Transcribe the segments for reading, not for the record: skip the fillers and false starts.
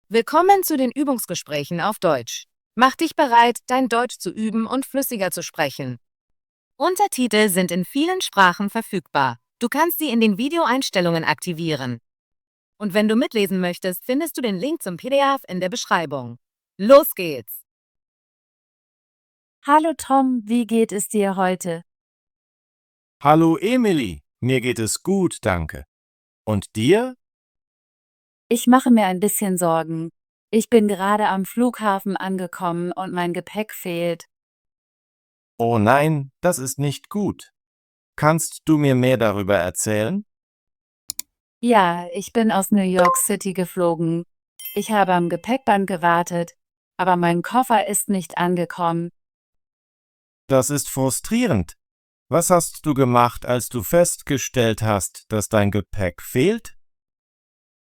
Willkommen zu den Übungsgesprächen auf Deutsch. Mach dich bereit, dein Deutsch zu üben und flüssiger zu sprechen. Untertitel sind in vielen Sprachen verfügbar. Du kannst sie in den Videoeinstellungen aktivieren. Und wenn du mitlesen möchtest, findest du den Link zum PDF in der Beschreibung. Los geht's! Hallo Tom, wie geht es dir heute? Hallo Emily, mir geht es gut, danke. Und dir? Ich mache mir ein bisschen Sorgen. Ich bin gerade am Flughafen angekommen und mein Gepäck fehlt. Oh nein, das ist nicht gut. Kannst du mir mehr darüber erzählen? Ja, ich bin aus New York City geflogen. Ich habe am Gepäckband gewartet, aber mein Koffer ist nicht angekommen. Das ist frustrierend. Was hast du gemacht, als du festgestellt hast, dass dein Gepäck fehlt?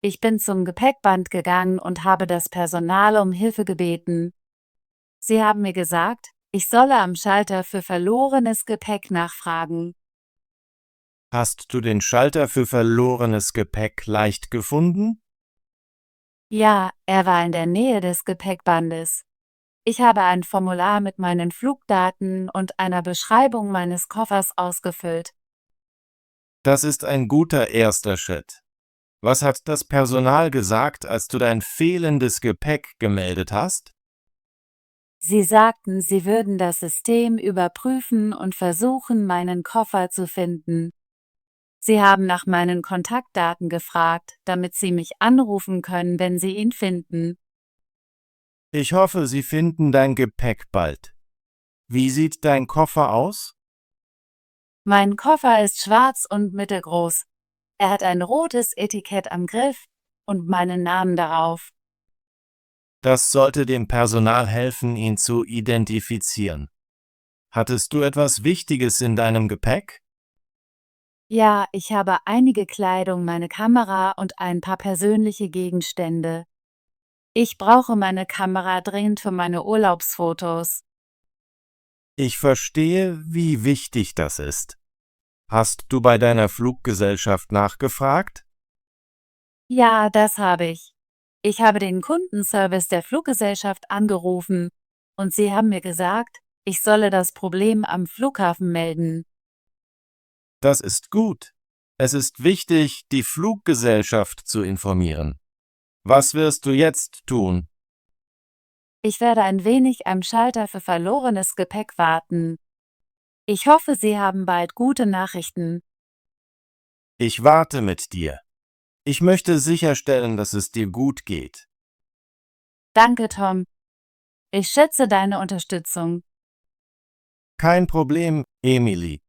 Ich bin zum Gepäckband gegangen und habe das Personal um Hilfe gebeten. Sie haben mir gesagt, ich solle am Schalter für verlorenes Gepäck nachfragen. Hast du den Schalter für verlorenes Gepäck leicht gefunden? Ja, er war in der Nähe des Gepäckbandes. Ich habe ein Formular mit meinen Flugdaten und einer Beschreibung meines Koffers ausgefüllt. Das ist ein guter erster Schritt. Was hat das Personal gesagt, als du dein fehlendes Gepäck gemeldet hast? Sie sagten, sie würden das System überprüfen und versuchen, meinen Koffer zu finden. Sie haben nach meinen Kontaktdaten gefragt, damit sie mich anrufen können, wenn sie ihn finden. Ich hoffe, sie finden dein Gepäck bald. Wie sieht dein Koffer aus? Mein Koffer ist schwarz und mittelgroß. Er hat ein rotes Etikett am Griff und meinen Namen darauf. Das sollte dem Personal helfen, ihn zu identifizieren. Hattest du etwas Wichtiges in deinem Gepäck? Ja, ich habe einige Kleidung, meine Kamera und ein paar persönliche Gegenstände. Ich brauche meine Kamera dringend für meine Urlaubsfotos. Ich verstehe, wie wichtig das ist. Hast du bei deiner Fluggesellschaft nachgefragt? Ja, das habe ich. Ich habe den Kundenservice der Fluggesellschaft angerufen und sie haben mir gesagt, ich solle das Problem am Flughafen melden. Das ist gut. Es ist wichtig, die Fluggesellschaft zu informieren. Was wirst du jetzt tun? Ich werde ein wenig am Schalter für verlorenes Gepäck warten. Ich hoffe, Sie haben bald gute Nachrichten. Ich warte mit dir. Ich möchte sicherstellen, dass es dir gut geht. Danke, Tom. Ich schätze deine Unterstützung. Kein Problem, Emily.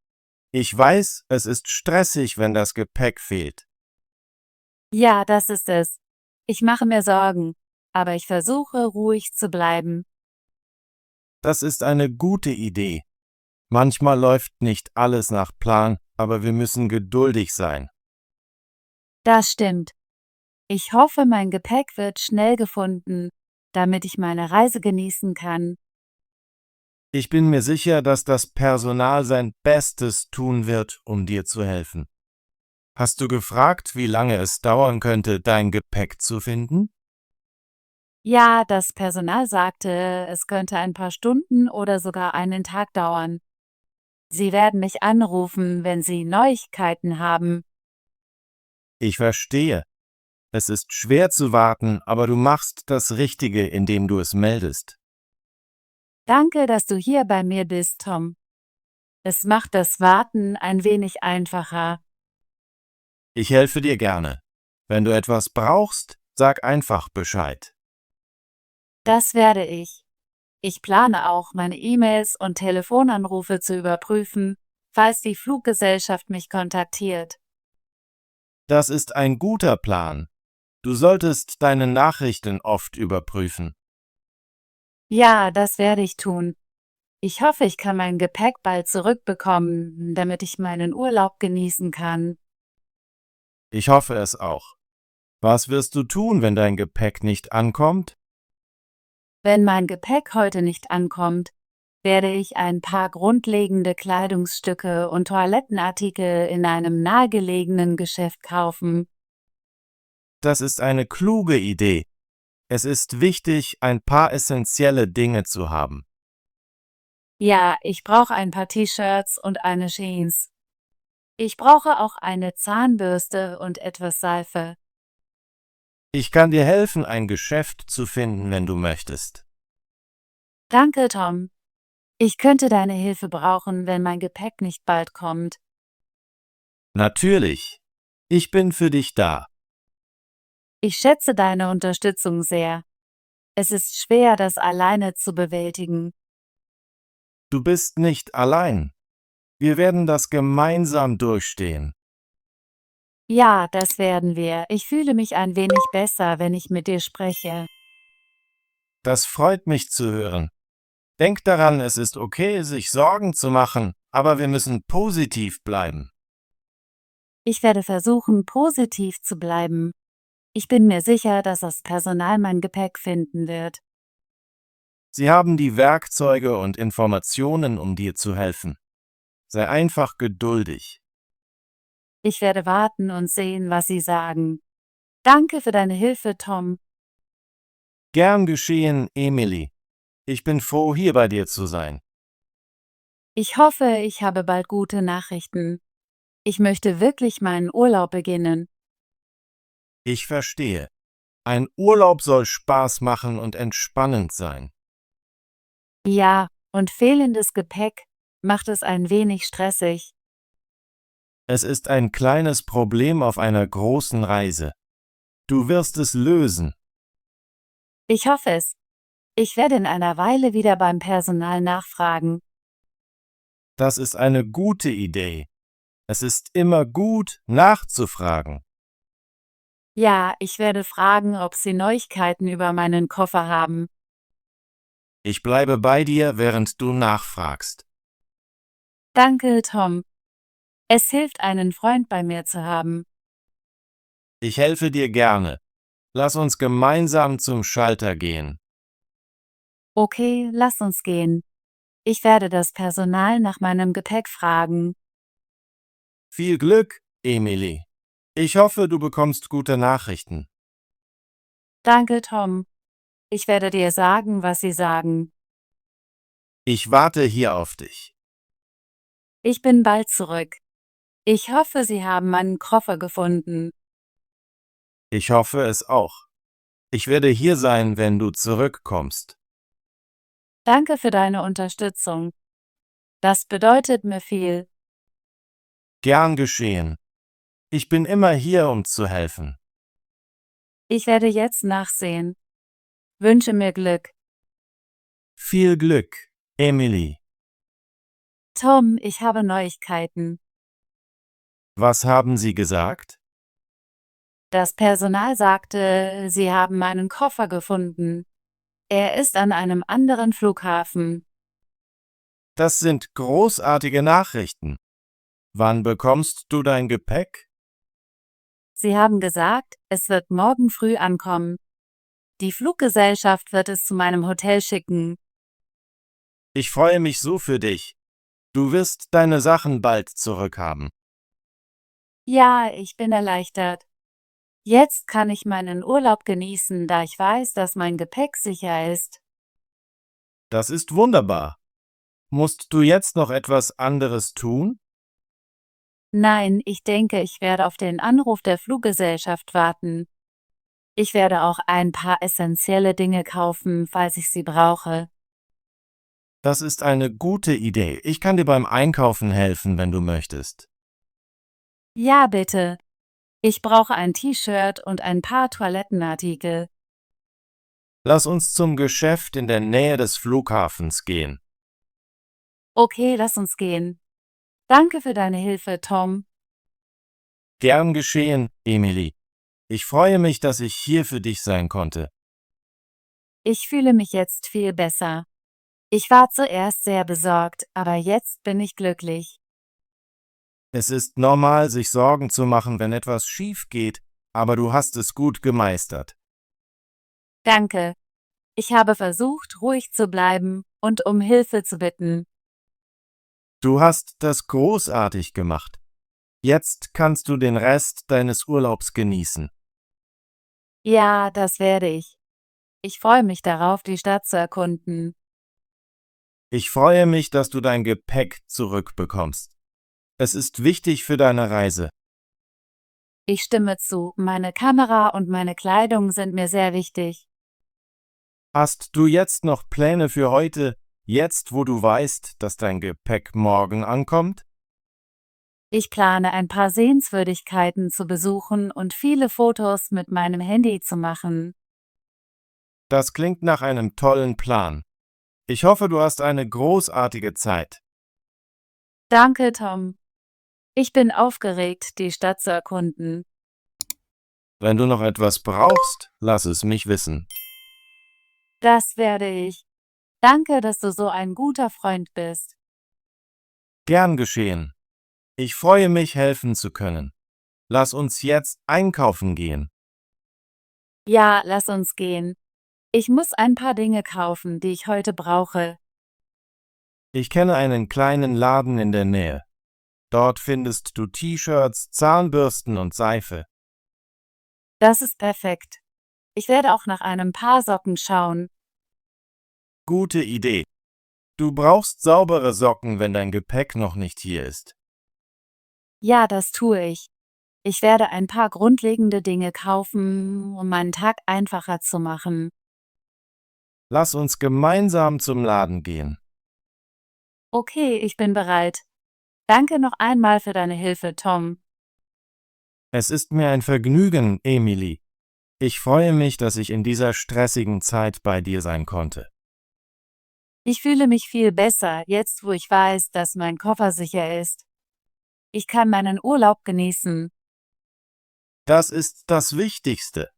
Ich weiß, es ist stressig, wenn das Gepäck fehlt. Ja, das ist es. Ich mache mir Sorgen, aber ich versuche, ruhig zu bleiben. Das ist eine gute Idee. Manchmal läuft nicht alles nach Plan, aber wir müssen geduldig sein. Das stimmt. Ich hoffe, mein Gepäck wird schnell gefunden, damit ich meine Reise genießen kann. Ich bin mir sicher, dass das Personal sein Bestes tun wird, um dir zu helfen. Hast du gefragt, wie lange es dauern könnte, dein Gepäck zu finden? Ja, das Personal sagte, es könnte ein paar Stunden oder sogar einen Tag dauern. Sie werden mich anrufen, wenn Sie Neuigkeiten haben. Ich verstehe. Es ist schwer zu warten, aber du machst das Richtige, indem du es meldest. Danke, dass du hier bei mir bist, Tom. Es macht das Warten ein wenig einfacher. Ich helfe dir gerne. Wenn du etwas brauchst, sag einfach Bescheid. Das werde ich. Ich plane auch, meine E-Mails und Telefonanrufe zu überprüfen, falls die Fluggesellschaft mich kontaktiert. Das ist ein guter Plan. Du solltest deine Nachrichten oft überprüfen. Ja, das werde ich tun. Ich hoffe, ich kann mein Gepäck bald zurückbekommen, damit ich meinen Urlaub genießen kann. Ich hoffe es auch. Was wirst du tun, wenn dein Gepäck nicht ankommt? Wenn mein Gepäck heute nicht ankommt, werde ich ein paar grundlegende Kleidungsstücke und Toilettenartikel in einem nahegelegenen Geschäft kaufen. Das ist eine kluge Idee. Es ist wichtig, ein paar essentielle Dinge zu haben. Ja, ich brauche ein paar T-Shirts und eine Jeans. Ich brauche auch eine Zahnbürste und etwas Seife. Ich kann dir helfen, ein Geschäft zu finden, wenn du möchtest. Danke, Tom. Ich könnte deine Hilfe brauchen, wenn mein Gepäck nicht bald kommt. Natürlich. Ich bin für dich da. Ich schätze deine Unterstützung sehr. Es ist schwer, das alleine zu bewältigen. Du bist nicht allein. Wir werden das gemeinsam durchstehen. Ja, das werden wir. Ich fühle mich ein wenig besser, wenn ich mit dir spreche. Das freut mich zu hören. Denk daran, es ist okay, sich Sorgen zu machen, aber wir müssen positiv bleiben. Ich werde versuchen, positiv zu bleiben. Ich bin mir sicher, dass das Personal mein Gepäck finden wird. Sie haben die Werkzeuge und Informationen, um dir zu helfen. Sei einfach geduldig. Ich werde warten und sehen, was sie sagen. Danke für deine Hilfe, Tom. Gern geschehen, Emily. Ich bin froh, hier bei dir zu sein. Ich hoffe, ich habe bald gute Nachrichten. Ich möchte wirklich meinen Urlaub beginnen. Ich verstehe. Ein Urlaub soll Spaß machen und entspannend sein. Ja, und fehlendes Gepäck macht es ein wenig stressig. Es ist ein kleines Problem auf einer großen Reise. Du wirst es lösen. Ich hoffe es. Ich werde in einer Weile wieder beim Personal nachfragen. Das ist eine gute Idee. Es ist immer gut, nachzufragen. Ja, ich werde fragen, ob sie Neuigkeiten über meinen Koffer haben. Ich bleibe bei dir, während du nachfragst. Danke, Tom. Es hilft, einen Freund bei mir zu haben. Ich helfe dir gerne. Lass uns gemeinsam zum Schalter gehen. Okay, lass uns gehen. Ich werde das Personal nach meinem Gepäck fragen. Viel Glück, Emily. Ich hoffe, du bekommst gute Nachrichten. Danke, Tom. Ich werde dir sagen, was sie sagen. Ich warte hier auf dich. Ich bin bald zurück. Ich hoffe, Sie haben meinen Koffer gefunden. Ich hoffe es auch. Ich werde hier sein, wenn du zurückkommst. Danke für deine Unterstützung. Das bedeutet mir viel. Gern geschehen. Ich bin immer hier, um zu helfen. Ich werde jetzt nachsehen. Wünsche mir Glück. Viel Glück, Emily. Tom, ich habe Neuigkeiten. Was haben Sie gesagt? Das Personal sagte, Sie haben meinen Koffer gefunden. Er ist an einem anderen Flughafen. Das sind großartige Nachrichten. Wann bekommst du dein Gepäck? Sie haben gesagt, es wird morgen früh ankommen. Die Fluggesellschaft wird es zu meinem Hotel schicken. Ich freue mich so für dich. Du wirst deine Sachen bald zurückhaben. Ja, ich bin erleichtert. Jetzt kann ich meinen Urlaub genießen, da ich weiß, dass mein Gepäck sicher ist. Das ist wunderbar. Musst du jetzt noch etwas anderes tun? Nein, ich denke, ich werde auf den Anruf der Fluggesellschaft warten. Ich werde auch ein paar essentielle Dinge kaufen, falls ich sie brauche. Das ist eine gute Idee. Ich kann dir beim Einkaufen helfen, wenn du möchtest. Ja, bitte. Ich brauche ein T-Shirt und ein paar Toilettenartikel. Lass uns zum Geschäft in der Nähe des Flughafens gehen. Okay, lass uns gehen. Danke für deine Hilfe, Tom. Gern geschehen, Emily. Ich freue mich, dass ich hier für dich sein konnte. Ich fühle mich jetzt viel besser. Ich war zuerst sehr besorgt, aber jetzt bin ich glücklich. Es ist normal, sich Sorgen zu machen, wenn etwas schief geht, aber du hast es gut gemeistert. Danke. Ich habe versucht, ruhig zu bleiben und um Hilfe zu bitten. Du hast das großartig gemacht. Jetzt kannst du den Rest deines Urlaubs genießen. Ja, das werde ich. Ich freue mich darauf, die Stadt zu erkunden. Ich freue mich, dass du dein Gepäck zurückbekommst. Es ist wichtig für deine Reise. Ich stimme zu, meine Kamera und meine Kleidung sind mir sehr wichtig. Hast du jetzt noch Pläne für heute, jetzt wo du weißt, dass dein Gepäck morgen ankommt? Ich plane ein paar Sehenswürdigkeiten zu besuchen und viele Fotos mit meinem Handy zu machen. Das klingt nach einem tollen Plan. Ich hoffe, du hast eine großartige Zeit. Danke, Tom. Ich bin aufgeregt, die Stadt zu erkunden. Wenn du noch etwas brauchst, lass es mich wissen. Das werde ich. Danke, dass du so ein guter Freund bist. Gern geschehen. Ich freue mich, helfen zu können. Lass uns jetzt einkaufen gehen. Ja, lass uns gehen. Ich muss ein paar Dinge kaufen, die ich heute brauche. Ich kenne einen kleinen Laden in der Nähe. Dort findest du T-Shirts, Zahnbürsten und Seife. Das ist perfekt. Ich werde auch nach einem paar Socken schauen. Gute Idee. Du brauchst saubere Socken, wenn dein Gepäck noch nicht hier ist. Ja, das tue ich. Ich werde ein paar grundlegende Dinge kaufen, um meinen Tag einfacher zu machen. Lass uns gemeinsam zum Laden gehen. Okay, ich bin bereit. Danke noch einmal für deine Hilfe, Tom. Es ist mir ein Vergnügen, Emily. Ich freue mich, dass ich in dieser stressigen Zeit bei dir sein konnte. Ich fühle mich viel besser, jetzt wo ich weiß, dass mein Koffer sicher ist. Ich kann meinen Urlaub genießen. Das ist das Wichtigste.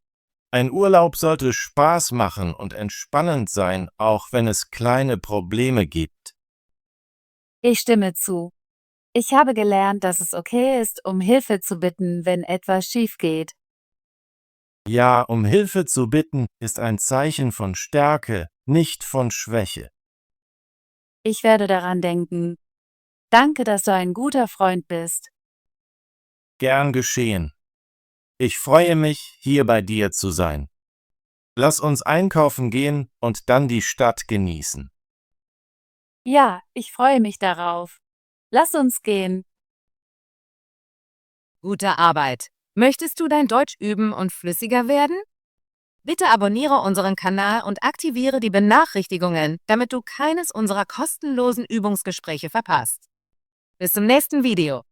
Ein Urlaub sollte Spaß machen und entspannend sein, auch wenn es kleine Probleme gibt. Ich stimme zu. Ich habe gelernt, dass es okay ist, um Hilfe zu bitten, wenn etwas schief geht. Ja, um Hilfe zu bitten, ist ein Zeichen von Stärke, nicht von Schwäche. Ich werde daran denken. Danke, dass du ein guter Freund bist. Gern geschehen. Ich freue mich, hier bei dir zu sein. Lass uns einkaufen gehen und dann die Stadt genießen. Ja, ich freue mich darauf. Lass uns gehen. Gute Arbeit. Möchtest du dein Deutsch üben und flüssiger werden? Bitte abonniere unseren Kanal und aktiviere die Benachrichtigungen, damit du keines unserer kostenlosen Übungsgespräche verpasst. Bis zum nächsten Video.